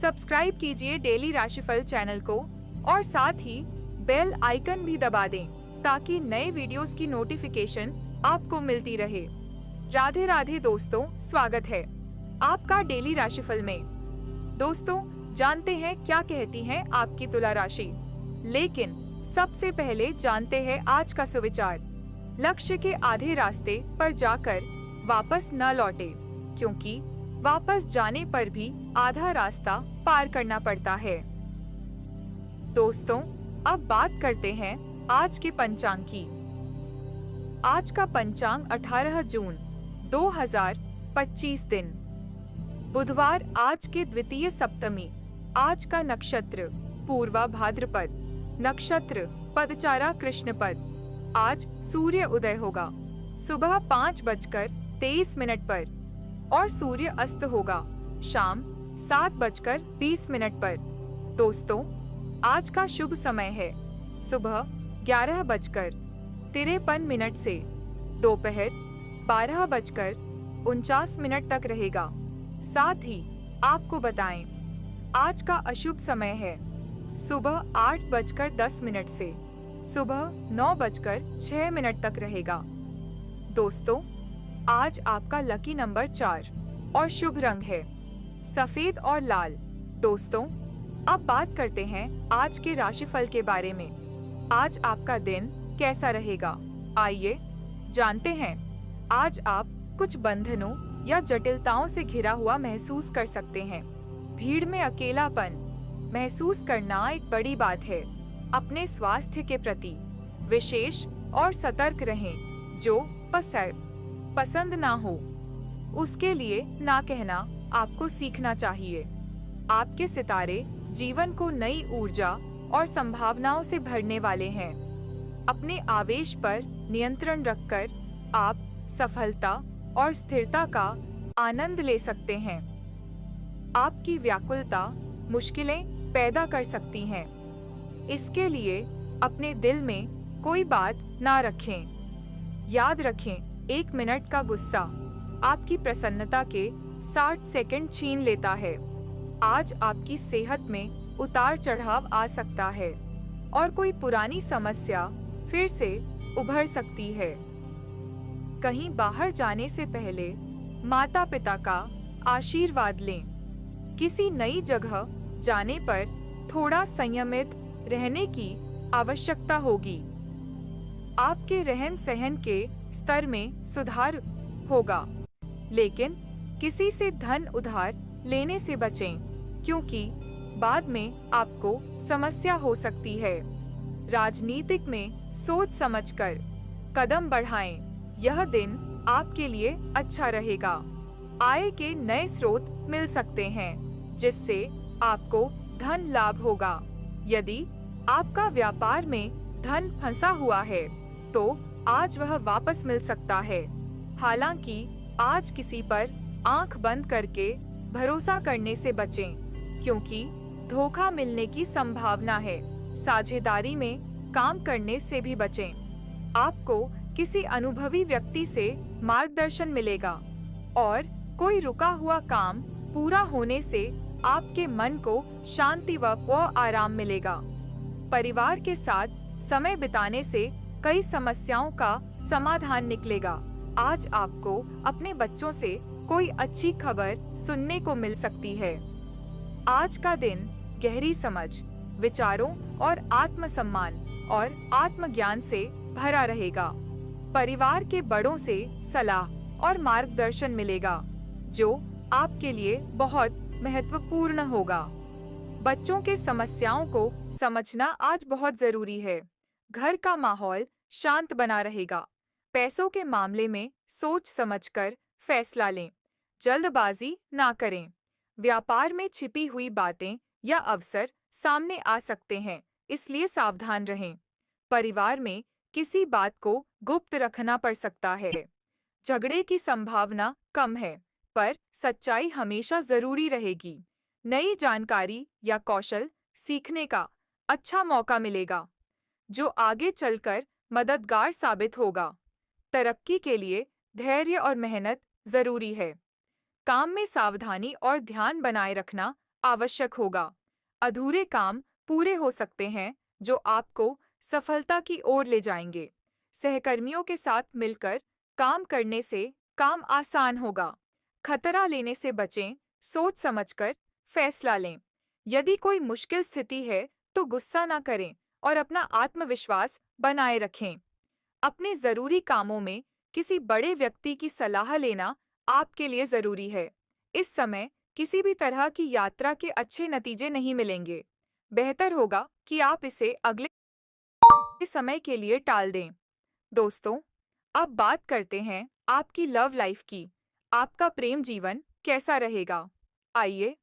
Subscribe कीजिए daily राशिफल channel को और साथ ही बेल आइकन भी दबा दें ताकि नए वीडियोस की नोटिफिकेशन आपको मिलती रहे। राधे राधे दोस्तों, स्वागत है आपका डेली राशिफल में। दोस्तों, जानते हैं क्या कहती है आपकी तुला राशि, लेकिन सबसे पहले जानते हैं आज का सुविचार। लक्ष्य के आधे रास्ते पर जाकर वापस न लौटे, क्योंकि वापस जाने पर भी आधा रास्ता पार करना पड़ता है। दोस्तों, अब बात करते हैं आज के पंचांग की। आज का पंचांग 18 जून 2025 दिन बुधवार, आज के द्वितीय सप्तमी। आज का नक्षत्र पूर्वा भाद्रपद, नक्षत्र पदचारा कृष्णपद। आज सूर्य उदय होगा सुबह 5:23 पर और सूर्य अस्त होगा शाम 7:20 पर। दोस्तों, आज का शुभ समय है सुबह 11:53 से दोपहर 12:49 तक रहेगा। साथ ही आपको बताएं, आज का अशुभ समय है सुबह 8:10 से सुबह 9:06 तक रहेगा। दोस्तों, आज आपका लकी नंबर 4 और शुभ रंग है सफेद और लाल। दोस्तों, अब बात करते हैं आज के राशिफल के बारे में। आज आपका दिन कैसा रहेगा, आइए जानते हैं। आज आप कुछ बंधनों या जटिलताओं से घिरा हुआ महसूस कर सकते हैं। भीड़ में अकेलापन महसूस करना एक बड़ी बात है। अपने स्वास्थ्य के प्रति विशेष और सतर्क रहें। जो पसंद ना हो उसके लिए ना कहना आपको सीखना चाहिए। आपके सितारे जीवन को नई ऊर्जा और संभावनाओं से भरने वाले हैं। अपने आवेश पर नियंत्रण रखकर आप सफलता और स्थिरता का आनंद ले सकते हैं। आपकी व्याकुलता मुश्किलें पैदा कर सकती हैं, इसके लिए अपने दिल में कोई बात ना रखें। याद रखें, 1 मिनट का गुस्सा आपकी प्रसन्नता के 60 सेकंड छीन लेता है। आज आपकी सेहत में उतार चढ़ाव आ सकता है और कोई पुरानी समस्या फिर से उभर सकती है। कहीं बाहर जाने से पहले माता पिता का आशीर्वाद लें। किसी नई जगह जाने पर थोड़ा संयमित रहने की आवश्यकता होगी। आपके रहन सहन के स्तर में सुधार होगा, लेकिन किसी से धन उधार लेने से बचें, क्योंकि बाद में आपको समस्या हो सकती है। राजनीतिक में सोच समझकर कदम बढ़ाएं। यह दिन आपके लिए अच्छा रहेगा। आय के नए स्रोत मिल सकते हैं, जिससे आपको धन लाभ होगा। यदि आपका व्यापार में धन फंसा हुआ है तो आज वह वापस मिल सकता है। हालांकि आज किसी पर आंख बंद करके भरोसा करने से बचें, क्योंकि धोखा मिलने की संभावना है। साझेदारी में काम करने से भी बचें। आपको किसी अनुभवी व्यक्ति से मार्गदर्शन मिलेगा और कोई रुका हुआ काम पूरा होने से आपके मन को शांति व आराम मिलेगा। परिवार के साथ समय बिताने से कई समस्याओं का समाधान निकलेगा। आज आपको अपने बच्चों से कोई अच्छी खबर सुनने को मिल सकती है। आज का दिन गहरी समझ, विचारों और आत्मसम्मान और आत्मज्ञान से भरा रहेगा। परिवार के बड़ों से सलाह और मार्गदर्शन मिलेगा, जो आपके लिए बहुत महत्वपूर्ण होगा। बच्चों के समस्याओं को समझना आज बहुत जरूरी है। घर का माहौल शांत बना रहेगा। पैसों के मामले में सोच समझकर फैसला लें, जल्दबाजी ना करें। व्यापार में छिपी हुई बातें या अवसर सामने आ सकते हैं, इसलिए सावधान रहें। परिवार में किसी बात को गुप्त रखना पड़ सकता है। झगड़े की संभावना कम है, पर सच्चाई हमेशा जरूरी रहेगी। नई जानकारी या कौशल सीखने का अच्छा मौका मिलेगा, जो आगे चलकर मददगार साबित होगा। तरक्की के लिए धैर्य और मेहनत जरूरी है। काम में सावधानी और ध्यान बनाए रखना आवश्यक होगा। अधूरे काम पूरे हो सकते हैं जो आपको सफलता की ओर ले जाएंगे। सहकर्मियों के साथ मिलकर काम करने से काम आसान होगा। खतरा लेने से बचें, सोच समझकर फैसला लें। यदि कोई मुश्किल स्थिति है तो गुस्सा ना करें और अपना आत्मविश्वास बनाए रखें। अपने जरूरी कामों में किसी बड़े व्यक्ति की सलाह लेना आपके लिए जरूरी है। इस समय किसी भी तरह की यात्रा के अच्छे नतीजे नहीं मिलेंगे। बेहतर होगा कि आप इसे अगले समय के लिए टाल दें। दोस्तों, अब बात करते हैं आपकी लव लाइफ की। आपका प्रेम जीवन कैसा रहेगा? आइए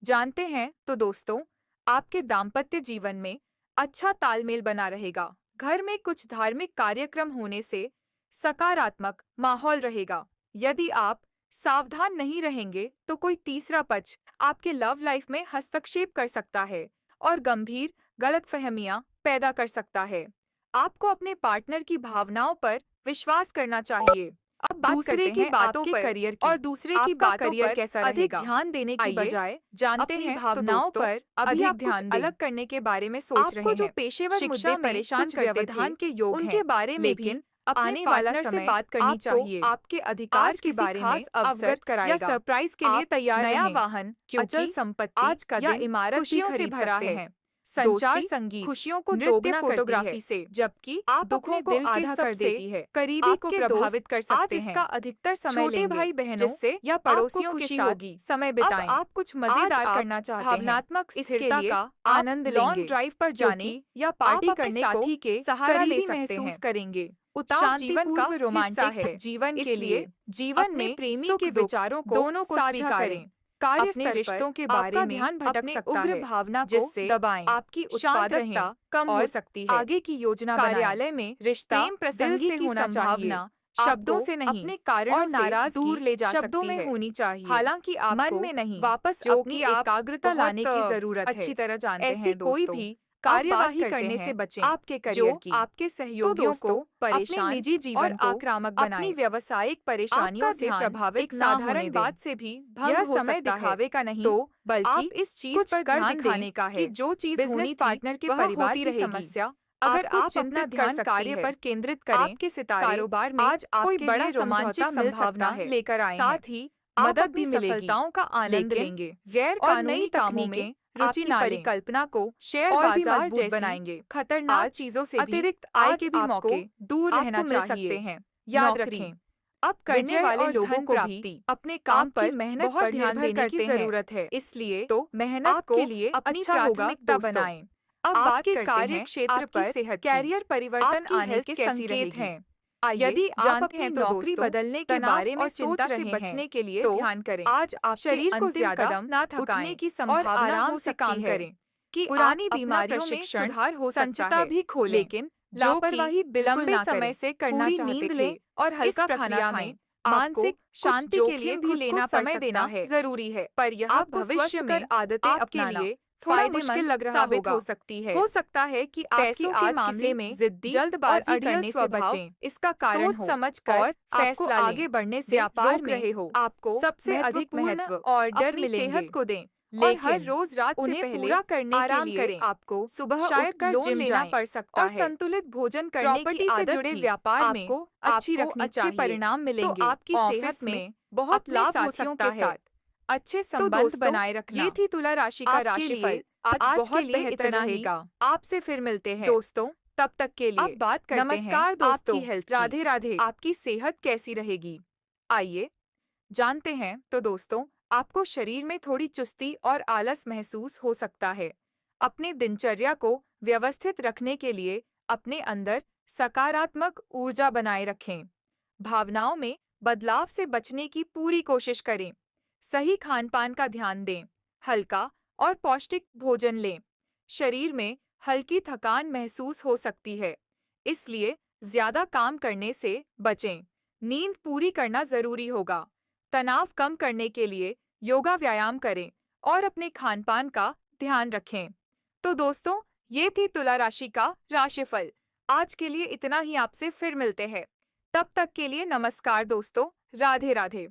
जानते हैं। तो दोस्तों, आपके दाम्पत्य जीवन में अच्छा तालमेल बना रहेगा। घर में कुछ धार्मिक कार्यक्रम होने से सकारात्मक माहौल रहेगा। यदि आप सावधान नहीं रहेंगे तो कोई तीसरा पक्ष आपके लव लाइफ में हस्तक्षेप कर सकता है और गंभीर गलतफहमियां पैदा कर सकता है। आपको अपने पार्टनर की भावनाओं पर विश्वास करना चाहिए। अब बात दूसरे करते की हैं बातों आपके पर करियर की और दूसरे की आपका बातों करियर पर कैसा अधिक रहेगा? ध्यान देने की आइए बजाय जानते अपनी हैं। तो भावनाओं दोस्तों, पर अभी अधिक आप कुछ ध्यान दें। अलग करने के बारे में सोच आपको रहे जो हैं। पेशेवर शिक्षा मुद्दे में परेशान कुछ करते व्यवधान थे, के योग उनके हैं, बारे में भी लेकिन अपने आने वाला पार्टनर से समय बात करनी आपको चाहिए। आपके अधिकार आज के किसी बारे खास में अवसर अवगत या कराएगा। सरप्राइज के लिए आप तैयार नया रहें, वाहन, क्योंकि अचल संपत्ति आज का या दिन इमारत भी खुशियों से खरीद भरा सकते है। हैं। संचार दोस्ती संगीत खुशियों को नृत्य दोगुना करती फोटोग्राफी है, से जबकि आप दुखों अपने को दिल के आधा कर सबसे देती है। करीबी को आपके प्रभावित कर दोस्त आज सकते हैं। इसका अधिकतर समय छोटे लेंगे, भाई बहनों जिससे या आपको पड़ोसियों के खुशी साथ होगी। समय अब बिताएं। आप कुछ आज मजेदार आप करना चाहते हैं, भावनात्मक इसके स्थिरता लिए का आप आनंद लॉन्ग लेंगे, ड्राइव पर जाने क्योंकि या आप पार्टी अपने करने को साथी के सहारा ले करीबी सकते महसूस हैं। करेंगे। उतार जीवन का शांतिपूर्व हिस्सा रोमांटिक है। जीवन के इसलिए लिए जीवन अपने में प्रेमी सुख के दुख विचारों को दोनों को साझा स्वीकारें। करें। कार्य अपने स्तर पर रिश्तों के बारे आपका में ध्यान भटक अपने सकता उग्र है, भावना को जिससे दबाएं। आपकी शांत रहें उत्पादकता कम और हो सकती है। आगे की योजना बनाएं। कार्यालय में रिश्ता प्रेम दिल प्रसंगी से की होना चाहिए, संभावना शब्दों आपको से नहीं, अपने कारणों और से नाराजगी दूर ले जा शब्दों सकती में है। होनी चाहिए, हालांकि आपको मन में नहीं, वापस जो अपनी कि आप एकाग्रता लाने की बहुत जरूरत है। अच्छी तरह जानते ऐसी हैं। कोई दोस्तों, भी अब बात कार्यवाही करते करने हैं से बचें आपके जो करियर की। आपके तो सहयोगियों को दोस्तों, अपने परेशान निजी और जीवन को आक्रामक अपनी बनाएं। व्यावसायिक परेशानियों आपका से ध्यान प्रभावित एक ना होने साधारण दें। बात से भी भंग यह हो समय सकता है, दिखावे का नहीं, तो बल्कि आप इस चीज कुछ पर कर ध्यान दिखाने दें का है। कि जो चीज बिजनेस होनी थी पार्टनर के वह परिवार होती की रहेगी। समस्या अगर आपको आप चिंतित अपना कर ध्यान सकती कार्य है। पर केंद्रित करें, आपके सितारे कारोबार में आज कोई आपके बड़ा लिए रोमांचिक समझौता मिल संभावना सकता है, लेकर आए हैं। साथ ही आप मदद अपनी भी मिलेगी। सफलताओं का आनंद लेकिन लेंगे गैर और कानूनी नई कामों तकनीकें में रुचि आपकी ना लें। परिकल्पना को शेयर और भी बाजार मजबूत जैसी बनाएंगे। खतरनाक आज चीजों से भी अतिरिक्त आय आज के भी आपको मौके दूर रहना आपको मिल चाहिए। सकते हैं। याद नौकरी रखें, अब करने विजय वाले और लोगों धन को भी प्राप्ति अपने काम आपकी पर मेहनत बहुत पर ध्यान निर्भर देने की करते हैं। जरूरत है। इसलिए तो मेहनत आपके को लिए अपनी अच्छा होगा। प्राथमिकता दोस्तों, बनाएं। अब बात आपके करते कार्य हैं क्षेत्र आपकी पर सेहत की। कैरियर परिवर्तन आपकी आने हेल्थ के कैसी संकेत रहेगी? हैं। आइए यदि आप जानते अपनी हैं। तो नौकरी दोस्तों, बदलने के तनाव बारे में और सोच चिंता से रहे हैं, बचने के लिए तो ध्यान करें। आज आपके शरीर को अंतिम ज्यादा कदम ना थकाएं उठने की और संभावना आराम हो से सकती काम है करें कि पुरानी आप अपना बीमारियों में प्रशिक्षण सुधार हो सकता संचिता है, भी खोलें। लेकिन जो लापरवाही कि बिल्कुल लंबे ना समय करें। से करना पूरी चाहते नींद थे। लें और इस हल्का खाना प्रक्रिया खाएं। में मानसिक आपको शांति कुछ के लिए जोखिम भी भी लेना समय पड़ देना सकता है। जरूरी है, पर यह आपको आपको भविष्य स्वस्थकर में आदतें आपके अपनाना लिए थोड़ा फायदेमंद मुश्किल लग रहा साबित होगा। हो सकती है। हो सकता है कि आपकी पैसों के आज मामले किसी में जिद्दी जल्दबाजी और अड़ियल करने से स्वभाव बचें। इसका कारण सोच हो समझकर और फैसला आपको लें। आगे बढ़ने से व्यापार रोक में रहे हो। आपको सबसे अधिक महत्वपूर्ण महत्व ऑर्डर अपनी मिलेंगे, सेहत को दें और लेकिन हर रोज रात से उन्हें पहले पूरा करने के आराम लिए करें। आपको सुबह शायद उठकर लोन जिम लेना जाएं पड़ सकता और है। संतुलित भोजन करने की प्रॉपर्टी से आदत जुड़े भी व्यापार में आपको अच्छी आपको रखनी अच्छे चाहिए। परिणाम मिलेंगे। तो आपकी ऑफिस सेहत में में बहुत अपने लाभ हो साथियों सकता के है। साथ अच्छे तो संबंध दोस्तों, बनाए रखना ये थी तुला राशि का आपके राशिफल। लिए आज के बहुत लिए बेहतर इतना ही। रहेगा। आपसे फिर मिलते हैं दोस्तों, तब तक के लिए अब बात करते नमस्कार हैं दोस्तों, आपकी हेल्थ की। राधे राधे। आपकी सेहत कैसी रहेगी? आइए जानते हैं। तो दोस्तों, आपको शरीर में थोड़ी चुस्ती और आलस महसूस हो सकता है। अपने दिनचर्या को व्यवस्थित रखने के लिए अपने अंदर सकारात्मक ऊर्जा बनाए रखें। भावनाओं में बदलाव से बचने की पूरी कोशिश करें। सही खानपान का ध्यान दें। हल्का और पौष्टिक भोजन लें। शरीर में हल्की थकान महसूस हो सकती है, इसलिए ज्यादा काम करने से बचें। नींद पूरी करना जरूरी होगा। तनाव कम करने के लिए योगा व्यायाम करें और अपने खानपान का ध्यान रखें। तो दोस्तों, ये थी तुला राशि का राशिफल। आज के लिए इतना ही। आपसे फिर मिलते हैं। तब तक के लिए नमस्कार दोस्तों, राधे राधे।